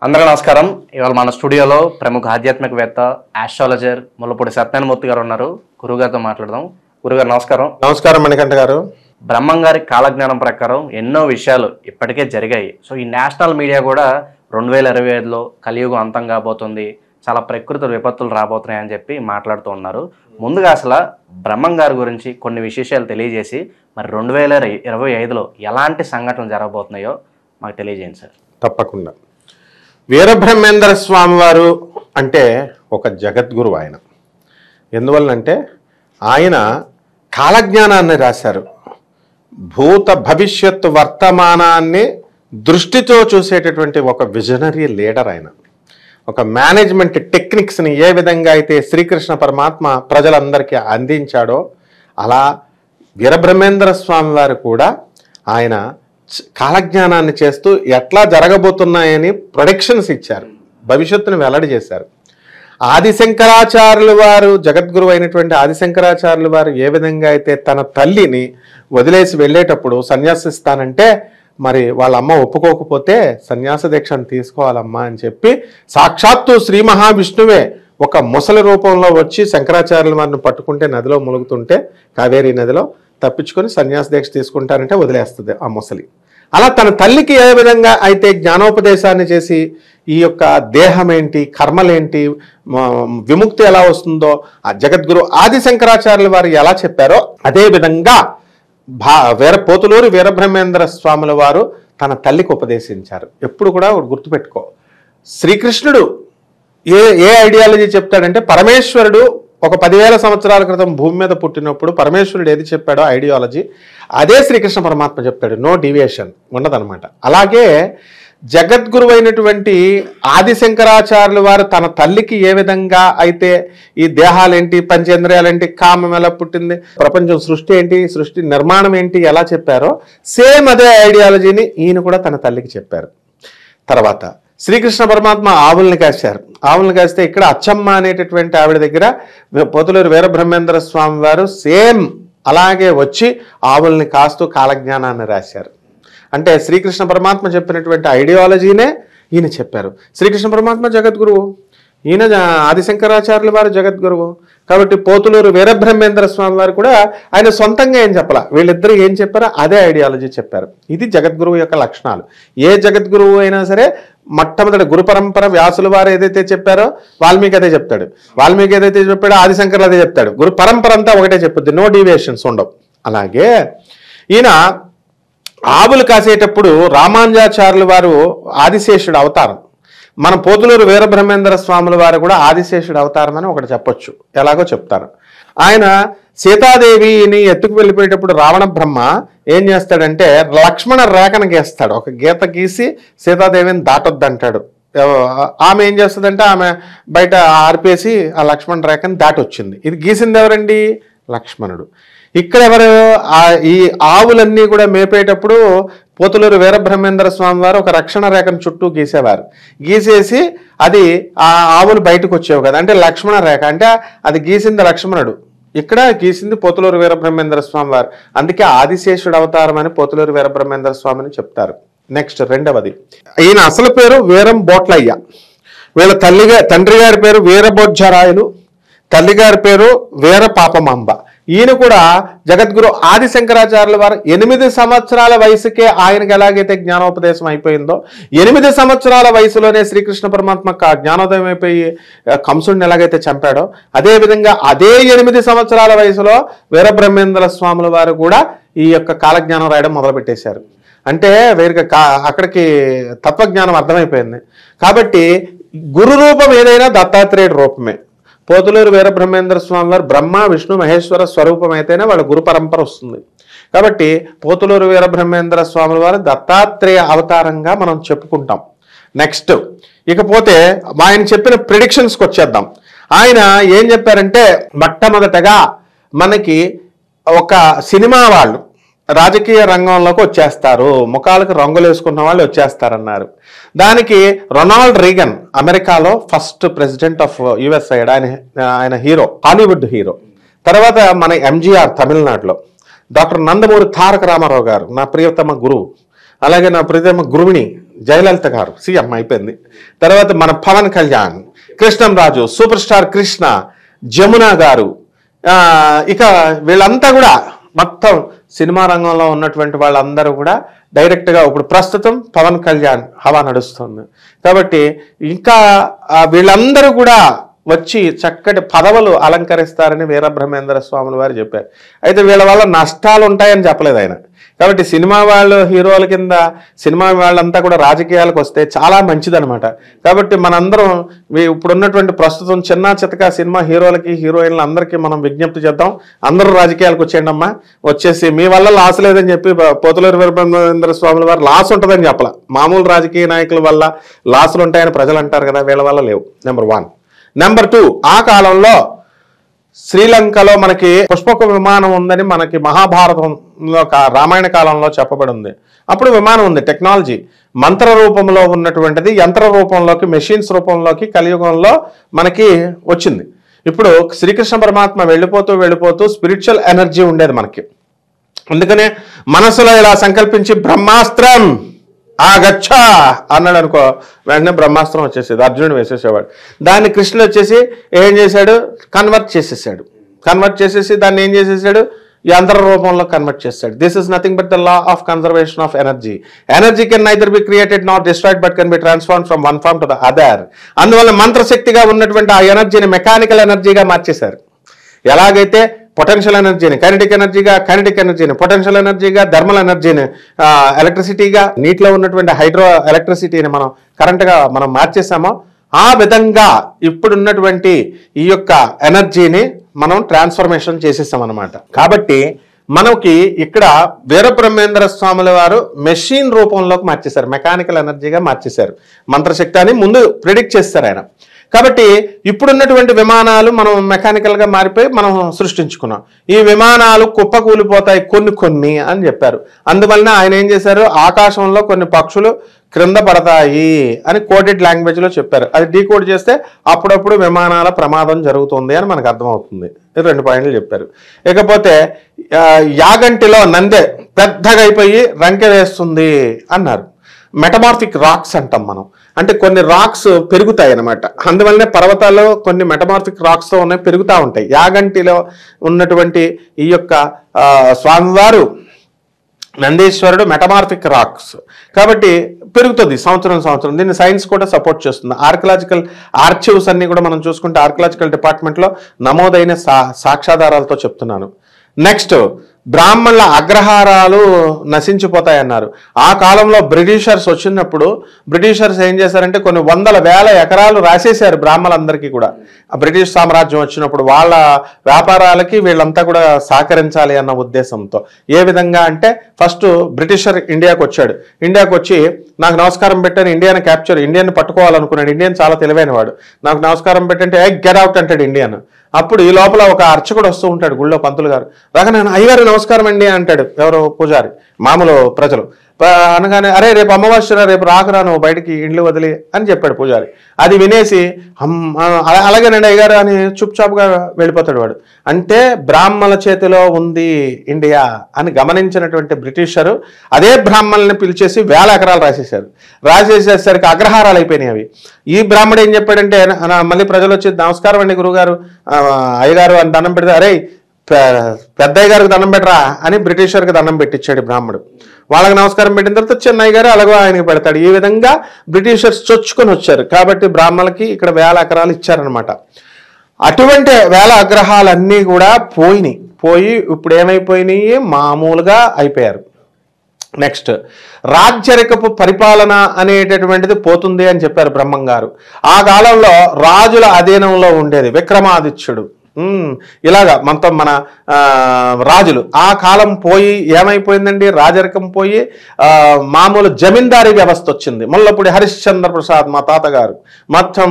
అందరికీ నమస్కారం. ఇవాళ మన స్టూడియోలో ప్రముఖ ఆధ్యాత్మికవేత్త ఆస్ట్రాలజర్ ముల్లపూడి సత్యనారాయణమూర్తి గారు ఉన్నారు. గురుగారితో మాట్లాడదాం. గురుగారు నమస్కారం. నమస్కారం మణికంఠ గారు. బ్రహ్మం గారి కాలజ్ఞానం ప్రకారం ఎన్నో విషయాలు ఇప్పటికే జరిగాయి. సో ఈ నేషనల్ మీడియా కూడా 2025లో కలియుగం అంతం కాబోతుంది, చాలా ప్రకృతి విపత్తులు రాబోతున్నాయని చెప్పి మాట్లాడుతూ ఉన్నారు. ముందుగా అసలు బ్రహ్మం గారి గురించి కొన్ని విశేషాలు తెలియజేసి మరి 2025లో ఎలాంటి సంఘటనలు జరగబోతున్నాయో మాకు తెలియజేయండి సార్. తప్పకుండా. వీరబ్రహ్మేంద్ర స్వామి వారు అంటే ఒక జగద్గురు. ఆయన ఎందువల్లంటే ఆయన కాలజ్ఞానాన్ని రాశారు. భూత భవిష్యత్తు వర్తమానాన్ని దృష్టితో చూసేటటువంటి ఒక విజనరీ లీడర్. ఆయన ఒక మేనేజ్మెంట్ టెక్నిక్స్ని ఏ విధంగా అయితే శ్రీకృష్ణ పరమాత్మ ప్రజలందరికీ అందించాడో అలా వీరబ్రహ్మేంద్ర స్వామి వారు కూడా ఆయన కాలజ్ఞానాన్ని చేస్తూ ఎట్లా జరగబోతున్నాయని ప్రొడిక్షన్స్ ఇచ్చారు, భవిష్యత్తును వెల్లడి చేశారు. ఆదిశంకరాచార్యులు వారు, జగద్గురు అయినటువంటి ఆదిశంకరాచార్యులు వారు ఏ విధంగా అయితే తన తల్లిని వదిలేసి వెళ్ళేటప్పుడు సన్యాసిస్తానంటే మరి వాళ్ళ అమ్మ ఒప్పుకోకపోతే సన్యాస దీక్షను తీసుకోవాలమ్మా అని చెప్పి సాక్షాత్తు శ్రీ మహావిష్ణువే ఒక ముసలి రూపంలో వచ్చి శంకరాచార్యుల వారిని పట్టుకుంటే నదిలో ములుగుతుంటే కావేరీ నదిలో తప్పించుకొని సన్యాస దీక్ష తీసుకుంటారంటే వదిలేస్తుంది ఆ ముసలి. అలా తన తల్లికి ఏ విధంగా అయితే జ్ఞానోపదేశాన్ని చేసి ఈ యొక్క దేహం ఏంటి, కర్మలేంటి, విముక్తి ఎలా వస్తుందో ఆ జగద్గురు ఆదిశంకరాచార్యుల వారు ఎలా చెప్పారో అదే విధంగా పోతులూరి వీరబ్రహ్మేంద్ర స్వాముల వారు తన తల్లికి ఉపదేశించారు. ఎప్పుడు కూడా గుర్తుపెట్టుకో, శ్రీకృష్ణుడు ఏ ఐడియాలజీ చెప్తాడంటే పరమేశ్వరుడు ఒక 10,000 సంవత్సరాల క్రితం భూమి మీద పుట్టినప్పుడు పరమేశ్వరుడు ఏది చెప్పాడో ఐడియాలజీ అదే శ్రీకృష్ణ పరమాత్మ చెప్తాడు. నో డీవియేషన్ ఉండదన్నమాట. అలాగే జగద్గురు అయినటువంటి ఆదిశంకరాచార్యుల వారు తన తల్లికి ఏ విధంగా అయితే ఈ దేహాలేంటి, పంచేంద్రియాలేంటి, కామం ఎలా పుట్టింది, ప్రపంచం సృష్టి ఏంటి, సృష్టి నిర్మాణం ఏంటి ఎలా చెప్పారో సేమ్ అదే ఐడియాలజీని ఈయన కూడా తన తల్లికి చెప్పారు. తర్వాత శ్రీకృష్ణ పరమాత్మ ఆవుల్ని కాశారు. ఆవుల్ని కాస్తే ఇక్కడ అచ్చమ్మ అనేటటువంటి ఆవిడ దగ్గర పోతులూరి వీరబ్రహ్మేంద్ర స్వామి వారు సేమ్ అలాగే వచ్చి ఆవుల్ని కాస్తూ కాలజ్ఞానాన్ని రాశారు. అంటే శ్రీకృష్ణ పరమాత్మ చెప్పినటువంటి ఐడియాలజీనే ఈయన చెప్పారు. శ్రీకృష్ణ పరమాత్మ జగద్గురువు, ఈయన ఆదిశంకరాచార్యుల వారు జగద్గురువు. కాబట్టి పోతులూరు వీరబ్రహ్మేంద్ర స్వామి వారు కూడా ఆయన సొంతంగా ఏం చెప్పాల, వీళ్ళిద్దరూ ఏం చెప్పారో అదే ఐడియాలజీ చెప్పారు. ఇది జగద్గురువు యొక్క లక్షణాలు. ఏ జగద్గురువు అయినా సరే మొట్టమొదటి గురు పరంపర వ్యాసుల వారు ఏదైతే చెప్పారో వాల్మీకి అదే చెప్తాడు, వాల్మీకి ఏదైతే చెప్పాడో ఆదిశంకర్లు అదే చెప్తాడు. గురు పరంపర అంతా ఒకటే చెప్పుద్ది, నో డీవియేషన్స్ ఉండవు. అలాగే ఈయన ఆవులు కాసేటప్పుడు రామానుజాచార్యుల వారు ఆదిశేషుడు అవతారం, మన పోతులూరు వీరబ్రహ్మేంద్ర స్వాముల వారు కూడా ఆదిశేషుడు అవతారం అని ఒకటి చెప్పొచ్చు. ఎలాగో చెప్తారు. ఆయన సీతాదేవిని ఎత్తుకు వెళ్ళిపోయేటప్పుడు రావణ బ్రహ్మ ఏం చేస్తాడంటే లక్ష్మణ రేఖను గీస్తాడు. ఒక గీత గీసి సీతాదేవిని దాటొద్దంటాడు. ఆమె ఏం చేస్తుందంటే ఆమె బయట ఆర్పేసి ఆ లక్ష్మణ రేఖను దాటొచ్చింది. ఇది గీసింది ఎవరండి? లక్ష్మణుడు. ఇక్కడ ఎవరు? ఈ ఆవులన్నీ కూడా మేపేటప్పుడు పోతులూరు వీరబ్రహ్మేంద్ర స్వామి వారు ఒక రక్షణ రేఖను చుట్టూ గీసేవారు. గీసేసి అది ఆ ఆవులు బయటకు వచ్చేవి కదా, అంటే లక్ష్మణ రేఖ, అంటే అది గీసింది లక్ష్మణుడు, ఇక్కడ గీసింది పోతులూరు వీరబ్రహ్మేంద్ర స్వామి వారు. అందుకే ఆదిశేషుడు అవతారం అని పోతులూరు వీరబ్రహ్మేంద్ర స్వామిని చెప్తారు. నెక్స్ట్ రెండవది, ఈయన అసలు పేరు వీరం బోట్లయ్య. వీళ్ళ తండ్రి గారి పేరు వీరబోజ్జరాయలు, తల్లిగారి పేరు వీర పాపమాంబ. ఈయన కూడా జగద్గురు ఆదిశంకరాచార్యుల వారు 8 సంవత్సరాల వయసుకే ఆయనకి ఎలాగైతే జ్ఞానోపదేశం అయిపోయిందో 8 సంవత్సరాల వయసులోనే శ్రీకృష్ణ పరమాత్మ జ్ఞానోదయం అయిపోయి కంసుడిని ఎలాగైతే చంపాడో అదేవిధంగా అదే 8 సంవత్సరాల వయసులో వీరబ్రహ్మేంద్ర స్వాముల వారు కూడా ఈ యొక్క కాలజ్ఞానం రాయడం మొదలుపెట్టేశారు. అంటే వీరికి అక్కడికి తత్వజ్ఞానం అర్థమైపోయింది. కాబట్టి గురు రూపం ఏదైనా దత్తాత్రేయుడి రూపమే. పోతులూరు వీరబ్రహ్మేంద్ర స్వామి వారు బ్రహ్మ విష్ణు మహేశ్వర స్వరూపం అయితేనే వాళ్ళ గురు పరంపర వస్తుంది. కాబట్టి పోతులూరు వీరబ్రహ్మేంద్ర స్వాముల వారు దత్తాత్రేయ అవతారంగా మనం చెప్పుకుంటాం. నెక్స్ట్ ఇకపోతే ఆయన చెప్పిన ప్రిడిక్షన్స్కి వచ్చేద్దాం. ఆయన ఏం చెప్పారంటే మొట్టమొదటగా మనకి ఒక సినిమా వాళ్ళు రాజకీయ రంగంలోకి వచ్చేస్తారు, ముఖాలకు రంగులు వేసుకున్న వాళ్ళు వచ్చేస్తారన్నారు. దానికి రొనాల్డ్ రీగన్ అమెరికాలో ఫస్ట్ ప్రెసిడెంట్ ఆఫ్ యుఎస్ అయ్యాడు. ఆయన హీరో, హాలీవుడ్ హీరో. తర్వాత మన ఎంజీఆర్ తమిళనాడులో, డాక్టర్ నందమూరి తారక రామారావు గారు నా ప్రియతమ గురువు, అలాగే నా ప్రియతమ గురువిని జయలలిత గారు సీఎం అయిపోయింది. తర్వాత మన పవన్ కళ్యాణ్, కృష్ణంరాజు, సూపర్ స్టార్ కృష్ణ, జమున గారు, ఇక వీళ్ళంతా కూడా మొత్తం సినిమా రంగంలో ఉన్నటువంటి వాళ్ళందరూ కూడా డైరెక్ట్గా ఇప్పుడు ప్రస్తుతం పవన్ కళ్యాణ్ హవా నడుస్తుంది. కాబట్టి ఇంకా వీళ్ళందరూ కూడా వచ్చి చక్కటి పదవులు అలంకరిస్తారని వీరబ్రహ్మేంద్ర స్వాముల వారు చెప్పారు. అయితే వీళ్ళ వల్ల నష్టాలు ఉంటాయని చెప్పలేదు ఆయన. కాబట్టి సినిమా వాళ్ళు హీరోల కింద సినిమా వాళ్ళంతా కూడా రాజకీయాలకు వస్తే చాలా మంచిదనమాట. కాబట్టి మనందరం ఇప్పుడున్నటువంటి ప్రస్తుతం చిన్న చితక సినిమా హీరోలకి హీరోయిన్లు అందరికీ మనం విజ్ఞప్తి చేద్దాం, అందరూ రాజకీయాలకు వచ్చేయండి అమ్మా, వచ్చేసి మీ వల్ల లాస్ లేదని చెప్పి పోతులూరి వీరబ్రహ్మేంద్ర స్వాముల వారు లాస్ ఉంటుందని చెప్పాల. మామూలు రాజకీయ నాయకుల వల్ల లాసులు ఉంటాయని ప్రజలు అంటారు కదా, వీళ్ళ వల్ల లేవు. నెంబర్ 1. నెంబర్ 2, ఆ కాలంలో శ్రీలంకలో మనకి పుష్పక విమానం ఉందని మనకి మహాభారతంలో రామాయణ కాలంలో చెప్పబడి ఉంది. అప్పుడు విమానం ఉంది, టెక్నాలజీ మంత్ర రూపంలో ఉన్నటువంటిది యంత్ర రూపంలోకి, మెషిన్స్ రూపంలోకి కలియుగంలో మనకి వచ్చింది. ఇప్పుడు శ్రీకృష్ణ పరమాత్మ వెళ్ళిపోతూ స్పిరిచువల్ ఎనర్జీ ఉండేది మనకి. అందుకనే మనసులో ఇలా సంకల్పించి బ్రహ్మాస్త్రం ఆగచ్చ అన్నాడు అనుకో, వెంటనే బ్రహ్మాస్త్రం వచ్చేసేది, అర్జునుడు వేసేసేవాడు. దాన్ని కృష్ణుడు వచ్చేసి ఏం చేశాడు, కన్వర్ట్ చేసేసి దాన్ని ఏం చేసేసాడు, యంత్ర రూపంలో కన్వర్ట్ చేస్తాడు. This is nothing but the law of conservation of energy. Energy can neither be created not destroyed but can be transform from one form to the other. అందువల్ల మంత్రశక్తిగా ఉన్నటువంటి ఆ ఎనర్జీని మెకానికల్ ఎనర్జీగా మార్చేశారు. ఎలాగైతే పొటెన్షియల్ ఎనర్జీని కైనెటిక్ ఎనర్జీని పొటెన్షియల్ ఎనర్జీగా, థర్మల్ ఎనర్జీని ఎలక్ట్రిసిటీగా, నీటిలో ఉన్నటువంటి హైడ్రో ఎలక్ట్రిసిటీని మనం కరెంట్గా మనం మార్చేసామో, ఆ విధంగా ఇప్పుడున్నటువంటి ఈ యొక్క ఎనర్జీని మనం ట్రాన్స్ఫర్మేషన్ చేసేసాం అన్నమాట. కాబట్టి మనకి ఇక్కడ వీరబ్రహ్మేంద్ర స్వాముల వారు మెషిన్ రూపంలోకి మార్చేశారు, మెకానికల్ ఎనర్జీగా మార్చేశారు. మంత్రశక్తి అని ముందు ప్రిడిక్ట్ చేస్తారు ఆయన. కాబట్టి ఇప్పుడున్నటువంటి విమానాలు మనం మెకానికల్గా మారిపోయి మనం సృష్టించుకున్నాం. ఈ విమానాలు కుప్పకూలిపోతాయి కొన్ని అని చెప్పారు. అందువలన ఆయన ఏం చేశారు, ఆకాశంలో కొన్ని పక్షులు క్రింద పడతాయి అని కోడెడ్ లాంగ్వేజ్లో చెప్పారు. అది డీకోడ్ చేస్తే అప్పుడప్పుడు విమానాల ప్రమాదం జరుగుతుంది అని మనకు అర్థమవుతుంది. 2 పాయింట్లు చెప్పారు. ఇకపోతే యాగంటిలో నందే పెద్దగా అయిపోయి రంకె వేస్తుంది అన్నారు. మెటమార్ఫిక్ రాక్స్ అంటాం మనం, అంటే కొన్ని రాక్స్ పెరుగుతాయి అన్నమాట. అందువల్లనే పర్వతాల్లో కొన్ని మెటమార్ఫిక్ రాక్స్తో ఉన్నాయి, పెరుగుతూ ఉంటాయి. యాగంటిలో ఉన్నటువంటి ఈ యొక్క స్వామివారు నందీశ్వరుడు మెటమార్ఫిక్ రాక్స్ కాబట్టి పెరుగుతుంది సంవత్సరం. దీన్ని సైన్స్ కూడా సపోర్ట్ చేస్తుంది. ఆర్కియలాజికల్ ఆర్చివ్స్ అన్ని కూడా మనం చూసుకుంటే ఆర్కియలాజికల్ డిపార్ట్మెంట్లో నమోదైన సాక్ష్యాధారాలతో చెప్తున్నాను. నెక్స్ట్, బ్రాహ్మణుల అగ్రహారాలు నశించిపోతాయన్నారు. ఆ కాలంలో బ్రిటిషర్స్ వచ్చినప్పుడు బ్రిటిషర్స్ ఏం చేశారంటే కొన్ని 100,000 ఎకరాలు రాసేశారు బ్రాహ్మణులందరికీ కూడా. ఆ బ్రిటిష్ సామ్రాజ్యం వచ్చినప్పుడు వాళ్ళ వ్యాపారాలకి వీళ్ళంతా కూడా సహకరించాలి అన్న ఉద్దేశంతో. ఏ విధంగా అంటే ఫస్ట్ బ్రిటిషర్ ఇండియాకి వచ్చాడు. ఇండియాకి వచ్చి నాకు నమస్కారం పెట్టాను, ఇండియాని పట్టుకోవాలనుకున్నాడు. ఇండియన్ చాలా తెలివైనవాడు. నాకు నమస్కారం పెట్టంటే గెట్ అవుట్ అంటాడు ఇండియన్. అప్పుడు ఈ లోపల ఒక అర్చకుడు వస్తూ ఉంటాడు గుళ్ళో, పంతులు గారు రాగానే అయ్యగారు నమస్కారం అండి అంటాడు. ఎవరో పూజారి, మామూలు ప్రజలు అనగానే అరే రేపు అమావాస్య, రేపు రాకురా నువ్వు బయటికి ఇండ్లు వదిలి అని చెప్పాడు పూజారి. అది వినేసి అలాగేనండి అయ్యగారు అని చుప్చాపుగా వెళ్ళిపోతాడు వాడు. అంటే బ్రాహ్మణుల చేతిలో ఉంది ఇండియా అని గమనించినటువంటి బ్రిటిషరు అదే బ్రాహ్మణుల్ని పిలిచేసి 1000 ఎకరాలు రాసేసేసరికి అగ్రహారాలు అయిపోయినాయి అవి. ఈ బ్రాహ్మడు ఏం చెప్పాడంటే మళ్ళీ ప్రజలు వచ్చి నమస్కారం అండి గురుగారు, అయ్యగారు అని దండం పెడితే అరే పెద్దయ్య గారికి దండం పెట్టరా అని బ్రిటిషర్కి దండం పెట్టించాడు బ్రాహ్మడు. వాళ్ళకి నమస్కారం పెట్టిన తర్వాత చెన్నయ్య గారు అలాగో ఆయనకి పెడతాడు. ఈ విధంగా బ్రిటిషర్స్ చొచ్చుకొని వచ్చారు. కాబట్టి బ్రాహ్మణులకి ఇక్కడ 1000 ఎకరాలు ఇచ్చారనమాట. అటువంటి 1000 అగ్రహాలన్నీ కూడా పోయి ఇప్పుడు ఏమైపోయినాయి, మామూలుగా అయిపోయారు. నెక్స్ట్, రాజ్యరికపు పరిపాలన అనేటటువంటిది పోతుంది అని చెప్పారు బ్రహ్మం గారు. ఆ కాలంలో రాజుల అధీనంలో ఉండేది విక్రమాదిత్యుడు. ఇలాగా మొత్తం మన రాజులు ఆ కాలం పోయి ఏమైపోయిందండి, రాజరికం పోయి మామూలు జమీందారీ వ్యవస్థ వచ్చింది. ముల్లపూడి హరిశ్చంద్ర ప్రసాద్ మా తాతగారు మొత్తం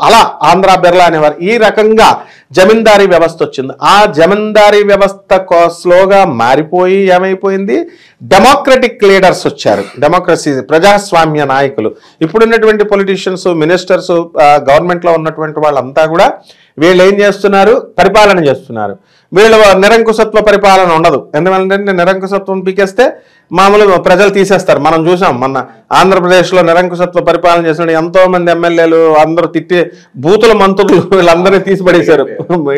అలా ఆంధ్ర బిర్లా అనేవారు. ఈ రకంగా జమీందారీ వ్యవస్థ వచ్చింది. ఆ జమీందారీ వ్యవస్థ స్లోగా మారిపోయి ఏమైపోయింది, డెమోక్రటిక్ లీడర్స్ వచ్చారు. డెమోక్రసీ, ప్రజాస్వామ్య నాయకులు. ఇప్పుడున్నటువంటి పొలిటీషియన్స్, మినిస్టర్స్, గవర్నమెంట్లో ఉన్నటువంటి వాళ్ళంతా కూడా వీళ్ళు ఏం చేస్తున్నారు, పరిపాలన చేస్తున్నారు. వీళ్ళు నిరంకుశత్వ పరిపాలన ఉండదు. ఎందుకంటే నిరంకుశత్వం పీకేస్తే మామూలు ప్రజలు తీసేస్తారు. మనం చూసాం మొన్న ఆంధ్రప్రదేశ్లో నిరంకుశత్వ పరిపాలన చేసిన ఎంతో మంది ఎమ్మెల్యేలు అందరూ తిట్టి బూతుల మంత్రులు వీళ్ళందరినీ తీసిపడేశారు,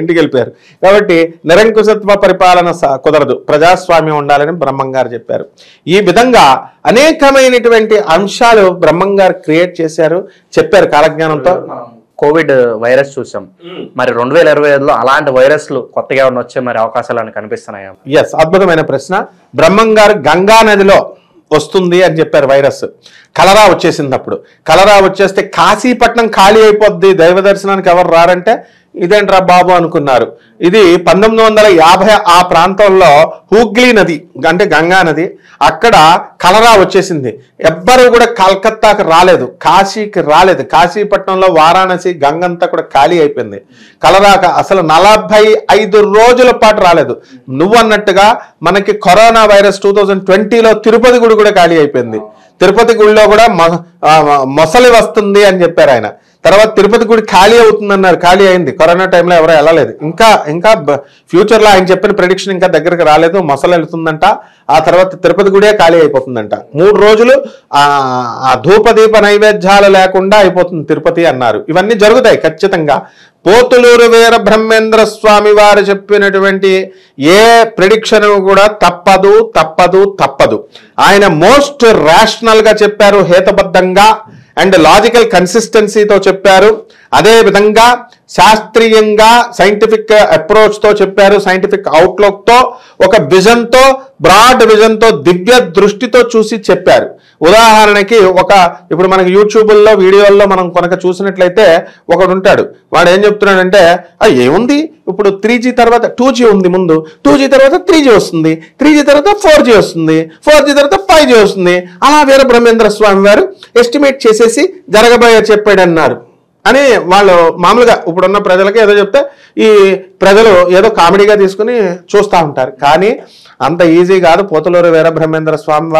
ఇంటికి వెళ్ళిపోయారు. కాబట్టి నిరంకుశత్వ పరిపాలన కుదరదు, ప్రజాస్వామ్యం ఉండాలని బ్రహ్మంగారు చెప్పారు. ఈ విధంగా అనేకమైనటువంటి అంశాలు బ్రహ్మంగారు క్రియేట్ చేశారు, చెప్పారు కాలజ్ఞానంతో. కోవిడ్ వైరస్ చూసాం, మరి 2025లో అలాంటి వైరస్లు కొత్తగా ఏమైనా వచ్చే మరి అవకాశాలు కనిపిస్తున్నాయా? ఎస్, అద్భుతమైన ప్రశ్న. బ్రహ్మంగారు గంగా నదిలో వస్తుంది అని చెప్పారు వైరస్. కలరా వచ్చేసింది. అప్పుడు కలరా వచ్చేస్తే కాశీపట్నం ఖాళీ అయిపోద్ది, దైవ దర్శనానికి ఎవరు రారంటే ఇదేంట్రా బాబు అనుకున్నారు. ఇది 1950 ఆ ప్రాంతంలో హూగ్లీ నది అంటే గంగా నది, అక్కడ కలరా వచ్చేసింది. ఎవ్వరూ కూడా కలకత్తాకి రాలేదు, కాశీకి రాలేదు. కాశీపట్నంలో వారాణసి గంగంతా కూడా ఖాళీ అయిపోయింది. కలరాక అసలు 45 రోజుల పాటు రాలేదు. నువ్వు అన్నట్టుగా మనకి కరోనా వైరస్ 2020లో తిరుపతి గుడి కూడా ఖాళీ అయిపోయింది. తిరుపతి గుడిలో కూడా మొసలి వస్తుంది అని చెప్పారు ఆయన. తర్వాత తిరుపతి గుడి ఖాళీ అవుతుందన్నారు, ఖాళీ అయింది. కరోనా టైంలో ఎవరో వెళ్ళలేదు. ఇంకా ఫ్యూచర్లో ఆయన చెప్పిన ప్రెడిక్షన్ ఇంకా దగ్గరకు రాలేదు, మొసలు వెళ్తుందంట. ఆ తర్వాత తిరుపతి గుడే ఖాళీ అయిపోతుందంట. 3 రోజులు ఆ ధూపదీప నైవేద్యాలు లేకుండా అయిపోతుంది తిరుపతి అన్నారు. ఇవన్నీ జరుగుతాయి ఖచ్చితంగా. పోతులూరు వీర బ్రహ్మేంద్ర స్వామి వారు చెప్పినటువంటి ఏ ప్రెడిక్షన్ కూడా తప్పదు. ఆయన మోస్ట్ రేషనల్ గా చెప్పారు, హేతుబద్ధంగా అండ్ లాజికల్ కన్సిస్టెన్సీతో చెప్పారు. అదే విధంగా శాస్త్రీయంగా సైంటిఫిక్ అప్రోచ్ తో చెప్పారు, సైంటిఫిక్ అవుట్లుక్ తో, ఒక విజన్ తో, బ్రాడ్ విజన్ తో, దివ్య దృష్టితో చూసి చెప్పారు. ఉదాహరణకి ఇప్పుడు మనకి యూట్యూబ్లో వీడియోల్లో మనం కనుక చూసినట్లయితే ఒకడు ఉంటాడు, వాడు ఏం చెప్తున్నాడంటే ఏముంది ఇప్పుడు 3G తర్వాత 2G ఉంది, ముందు 2G తర్వాత 3G వస్తుంది, 3G తర్వాత 4G వస్తుంది, 4G తర్వాత 5G వస్తుంది. అలా వీర బ్రహ్మేంద్ర స్వామి వారు ఎస్టిమేట్ చేసేసి జరగబోయే చెప్పాడన్నారు అని వాళ్ళు మామూలుగా ఇప్పుడున్న ప్రజలకి ఏదో చెప్తే ఈ ప్రజలు ఏదో కామెడీగా తీసుకుని చూస్తూ ఉంటారు. కానీ అంత ఈజీ కాదు. పోతులూరు వీర బ్రహ్మేంద్ర స్వామి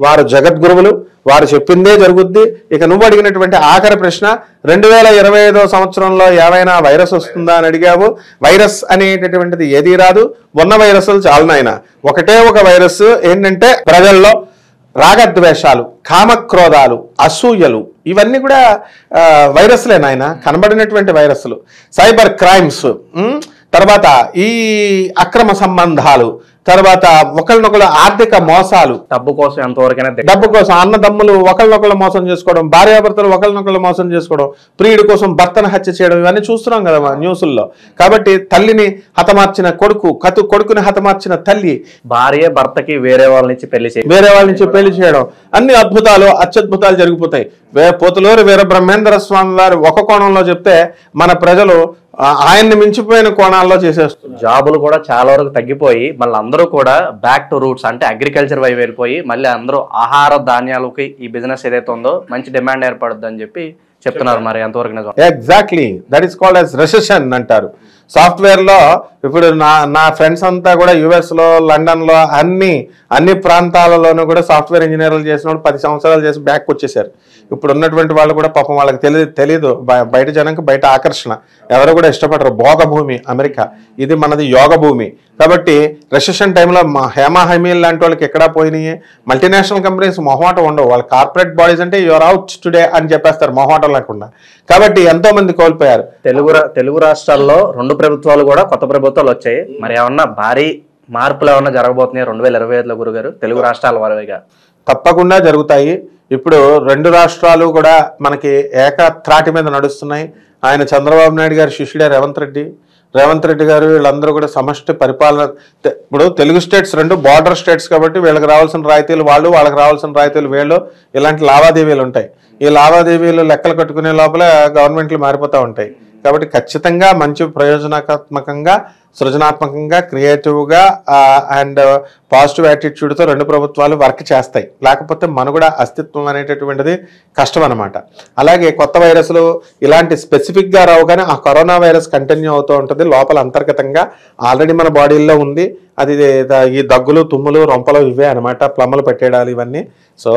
వారు జగద్గురువులు, వారు చెప్పిందే జరుగుద్ది. ఇక నువ్వు అడిగినటువంటి ఆఖరి ప్రశ్న, 2025 సంవత్సరంలో ఏమైనా వైరస్ వస్తుందా అని అడిగావు. వైరస్ అనేటటువంటిది ఏదీ రాదు. ఉన్న వైరస్లు చాలునైనా ఒకటే ఒక వైరస్ ఏంటంటే ప్రజల్లో రాగద్వేషాలు, కామక్రోధాలు, అసూయలు, ఇవన్నీ కూడా వైరస్లే నాయన, కనబడినటువంటి వైరస్లు. సైబర్ క్రైమ్స్, తర్వాత ఈ అక్రమ సంబంధాలు, తర్వాత ఒకరినొకరు ఆర్థిక మోసాలు, డబ్బు కోసం ఎంతవరకైనా డబ్బు కోసం అన్నదమ్ములు ఒకరినొకరు మోసం చేసుకోవడం, భార్యాభర్తలు ఒకరినొకరు మోసం చేసుకోవడం, ప్రియుడి కోసం భర్తను హత్య చేయడం, ఇవన్నీ చూస్తున్నాం కదా న్యూసుల్లో. కాబట్టి తల్లిని హతమార్చిన కొడుకుని హతమార్చిన తల్లి, భార్య భర్తకి వేరే వాళ్ళ నుంచి పెళ్లి చేయడం, అన్ని అత్యద్భుతాలు జరిగిపోతాయి. పోతులూరు వీర బ్రహ్మేంద్ర స్వామి వారు ఒక కోణంలో చెప్తే మన ప్రజలు ఆయన్ని మించిపోయిన కోణాల్లో చేసేస్తారు. జాబులు కూడా చాలా వరకు తగ్గిపోయి మళ్ళీ అందరూ కూడా బ్యాక్ టు రూట్స్ అంటే అగ్రికల్చర్ వైపు వెళ్ళిపోయి మళ్ళీ అందరూ ఆహార ధాన్యాలకి ఈ బిజినెస్ ఏదైతే ఉందో మంచి డిమాండ్ ఏర్పడుద్ది అని చెప్పి చెప్తున్నారు. మరి ఎంతవరకు నిజం? Exactly, that is called as recession అంటారు. సాఫ్ట్వేర్ లో ఇప్పుడు నా ఫ్రెండ్స్ అంతా కూడా US లో, లండన్ లో, అన్ని ప్రాంతాలలోనూ కూడా సాఫ్ట్వేర్ ఇంజనీర్లు చేసిన 10 సంవత్సరాలు చేసి బ్యాక్ వచ్చేసారు. ఇప్పుడు ఉన్నటువంటి వాళ్ళు కూడా పాపం వాళ్ళకి తెలీదు, బయట జనానికి బయట ఆకర్షణ, ఎవరు కూడా ఇష్టపడరు. భోగ భూమి అమెరికా, ఇది మనది యోగ భూమి. కాబట్టి రెసెషన్ టైంలో హేమీల్ లాంటి వాళ్ళకి ఎక్కడా పోయినాయి. మల్టీనేషనల్ కంపెనీస్ మొహమాటం ఉండవు, వాళ్ళ కార్పొరేట్ బాడీస్ అంటే యువర్ అవుట్ టుడే అని చెప్పేస్తారు మొహమాటం లేకుండా. కాబట్టి ఎంతో మంది కోల్పోయారు. తెలుగు రాష్ట్రాల్లో 2 ప్రభుత్వాలు కూడా కొత్త ప్రభుత్వాలు వచ్చాయి. మరి ఏమన్నా భారీ మార్పులు ఏమన్నా జరగబోతున్నాయి 2025లో గురుగారు తెలుగు రాష్ట్రాల వారిగా? తప్పకుండా జరుగుతాయి. ఇప్పుడు 2 రాష్ట్రాలు కూడా మనకి ఏకత్రాటి మీద నడుస్తున్నాయి. ఆయన చంద్రబాబు నాయుడు గారి శిష్యుడే రేవంత్ రెడ్డి గారు, వీళ్ళందరూ కూడా సమష్టి పరిపాలన. ఇప్పుడు తెలుగు స్టేట్స్ 2 బార్డర్ స్టేట్స్ కాబట్టి వీళ్ళకి రావాల్సిన రాయితీలు వాళ్ళకి రావాల్సిన రాయితీలు వీళ్ళు, ఇలాంటి లావాదేవీలు ఉంటాయి. ఈ లావాదేవీలు లెక్కలు కట్టుకునే లోపల గవర్నమెంట్లు మారిపోతూ ఉంటాయి. కాబట్టి ఖచ్చితంగా మంచి ప్రయోజనాత్మకంగా, సృజనాత్మకంగా, క్రియేటివ్గా అండ్ పాజిటివ్ యాటిట్యూడ్తో 2 ప్రభుత్వాలు వర్క్ చేస్తాయి. లేకపోతే మనుగడ అస్తిత్వం అనేటటువంటిది కష్టం అనమాట. అలాగే కొత్త వైరస్లు ఇలాంటి స్పెసిఫిక్గా రావు, కానీ ఆ కరోనా వైరస్ కంటిన్యూ అవుతూ ఉంటుంది లోపల అంతర్గతంగా, ఆల్రెడీ మన బాడీల్లో ఉంది. అది ఈ దగ్గులు, తుమ్ములు, రొంపలు ఇవే అనమాట, ప్లమ్మలు పెట్టేయడాలు ఇవన్నీ. సో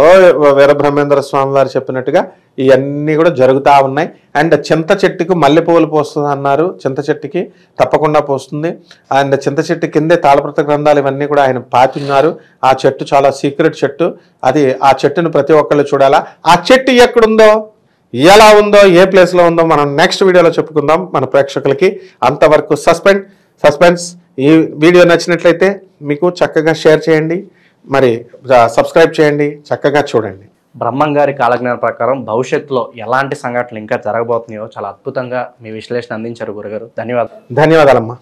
వీరబ్రహ్మేంద్ర స్వామి వారు చెప్పినట్టుగా ఇవన్నీ కూడా జరుగుతూ ఉన్నాయి. అండ్ చింత చెట్టుకు మల్లెపూలు పోస్తుంది అన్నారు, చింత చెట్టుకి తప్పకుండా పోస్తుంది. అండ్ చింత చెట్టు కిందే తాళపత్ర గ్రంథాలు ఇవన్నీ కూడా ఆయన పాతున్నారు. ఆ చెట్టు చాలా సీక్రెట్ చెట్టు, అది ఆ చెట్టును ప్రతి ఒక్కళ్ళు చూడాలా. ఆ చెట్టు ఎక్కడుందో, ఎలా ఉందో, ఏ ప్లేస్లో ఉందో మనం నెక్స్ట్ వీడియోలో చెప్పుకుందాం మన ప్రేక్షకులకి. అంతవరకు సస్పెన్స్. ఈ వీడియో నచ్చినట్లయితే మీకు చక్కగా షేర్ చేయండి, మరి సబ్స్క్రైబ్ చేయండి, చక్కగా చూడండి. బ్రహ్మం గారి కాలజ్ఞాన ప్రకారం భవిష్యత్తులో ఎలాంటి సంఘటనలు ఇంకా జరగబోతున్నాయో చాలా అద్భుతంగా మీ విశ్లేషణ అందించారు గురుగారు. ధన్యవాదాలు. ధన్యవాదాలమ్మా.